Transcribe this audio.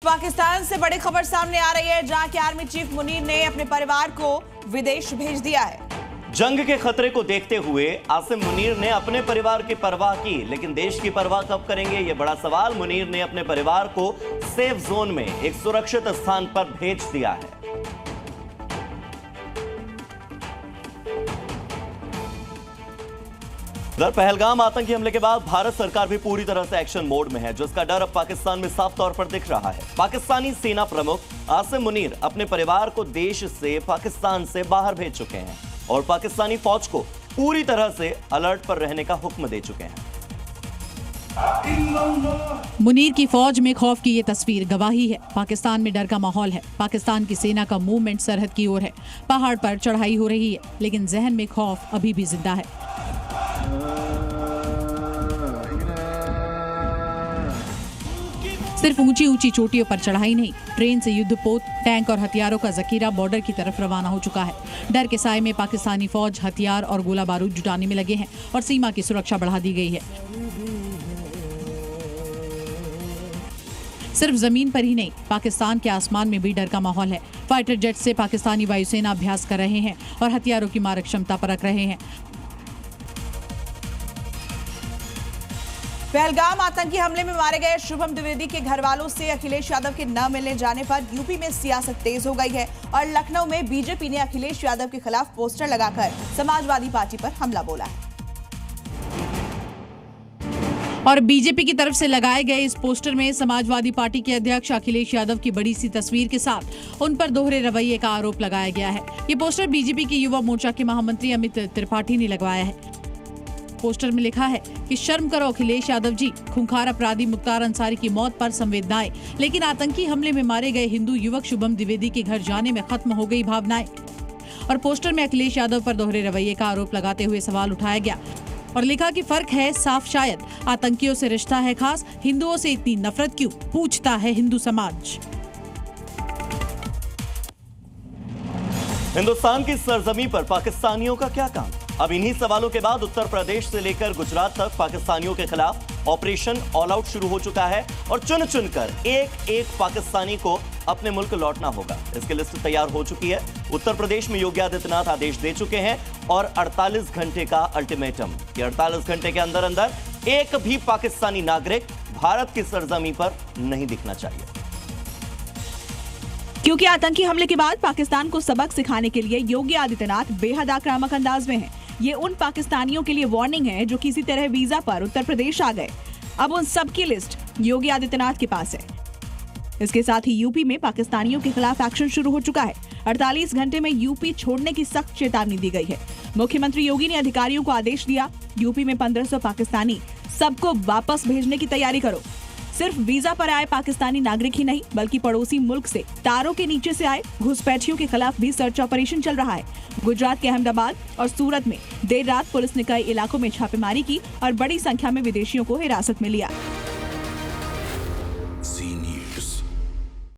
पाकिस्तान से बड़ी खबर सामने आ रही है, जहां के आर्मी चीफ मुनीर ने अपने परिवार को विदेश भेज दिया है। जंग के खतरे को देखते हुए आसिम मुनीर ने अपने परिवार की परवाह की, लेकिन देश की परवाह कब करेंगे, यह बड़ा सवाल। मुनीर ने अपने परिवार को सेफ जोन में एक सुरक्षित स्थान पर भेज दिया है। उधर पहलगाम आतंकी हमले के बाद भारत सरकार भी पूरी तरह से एक्शन मोड में है, जिसका डर अब पाकिस्तान में साफ तौर पर दिख रहा है। पाकिस्तानी सेना प्रमुख आसिम मुनीर अपने परिवार को देश से, पाकिस्तान से बाहर भेज चुके हैं और पाकिस्तानी फौज को पूरी तरह से अलर्ट पर रहने का हुक्म दे चुके हैं। मुनीर की फौज में खौफ की ये तस्वीर गवाही है। पाकिस्तान में डर का माहौल है। पाकिस्तान की सेना का मूवमेंट सरहद की ओर है। पहाड़ पर चढ़ाई हो रही है, लेकिन जहन में खौफ अभी भी जिंदा है। सिर्फ ऊंची ऊंची चोटियों पर चढ़ाई नहीं, ट्रेन से युद्धपोत, टैंक और हथियारों का जखीरा बॉर्डर की तरफ रवाना हो चुका है। डर के साए में पाकिस्तानी फौज हथियार और गोला बारूद जुटाने में लगे हैं और सीमा की सुरक्षा बढ़ा दी गई है। सिर्फ जमीन पर ही नहीं, पाकिस्तान के आसमान में भी डर का माहौल है। फाइटर जेट से पाकिस्तानी वायुसेना अभ्यास कर रहे हैं और हथियारों की मारक क्षमता परख रहे हैं। पहलगाम आतंकी हमले में मारे गए शुभम द्विवेदी के घर वालों से अखिलेश यादव के न मिलने जाने पर यूपी में सियासत तेज हो गई है और लखनऊ में बीजेपी ने अखिलेश यादव के खिलाफ पोस्टर लगाकर समाजवादी पार्टी पर हमला बोला है। और बीजेपी की तरफ से लगाए गए इस पोस्टर में समाजवादी पार्टी के अध्यक्ष अखिलेश यादव की बड़ी सी तस्वीर के साथ उन पर दोहरे रवैये का आरोप लगाया गया है। ये पोस्टर बीजेपी के युवा मोर्चा के महामंत्री अमित त्रिपाठी ने लगवाया है। पोस्टर में लिखा है कि शर्म करो अखिलेश यादव जी, खूंखार अपराधी मुख्तार अंसारी की मौत पर संवेदनाएं, लेकिन आतंकी हमले में मारे गए हिंदू युवक शुभम द्विवेदी के घर जाने में खत्म हो गई भावनाएं। और पोस्टर में अखिलेश यादव पर दोहरे रवैये का आरोप लगाते हुए सवाल उठाया गया और लिखा कि फर्क है साफ शायद, आतंकियों से रिश्ता है खास, हिंदुओं से इतनी नफरत क्यों, पूछता है हिंदू समाज। हिंदुस्तान की सरजमी पर पाकिस्तानियों का क्या काम? अब इन्हीं सवालों के बाद उत्तर प्रदेश से लेकर गुजरात तक पाकिस्तानियों के खिलाफ ऑपरेशन ऑल आउट शुरू हो चुका है और चुन चुनकर एक एक पाकिस्तानी को अपने मुल्क लौटना होगा। इसकी लिस्ट तैयार हो चुकी है। उत्तर प्रदेश में योगी आदित्यनाथ आदेश दे चुके हैं और 48 घंटे का अल्टीमेटम, ये 48 घंटे के अंदर अंदर एक भी पाकिस्तानी नागरिक भारत की सरजमी पर नहीं दिखना चाहिए। क्योंकि आतंकी हमले के बाद पाकिस्तान को सबक सिखाने के लिए योगी आदित्यनाथ बेहद आक्रामक अंदाज में हैं। ये उन पाकिस्तानियों के लिए वार्निंग है जो किसी तरह वीजा पर उत्तर प्रदेश आ गए। अब उन सब की लिस्ट योगी आदित्यनाथ के पास है। इसके साथ ही यूपी में पाकिस्तानियों के खिलाफ एक्शन शुरू हो चुका है। 48 घंटे में यूपी छोड़ने की सख्त चेतावनी दी गई है। मुख्यमंत्री योगी ने अधिकारियों को आदेश दिया, यूपी में 1500 पाकिस्तानी, सबको वापस भेजने की तैयारी करो। सिर्फ वीजा पर आए पाकिस्तानी नागरिक ही नहीं, बल्कि पड़ोसी मुल्क से तारों के नीचे से आए घुसपैठियों के खिलाफ भी सर्च ऑपरेशन चल रहा है। गुजरात के अहमदाबाद और सूरत में देर रात पुलिस ने कई इलाकों में छापेमारी की और बड़ी संख्या में विदेशियों को हिरासत में लिया।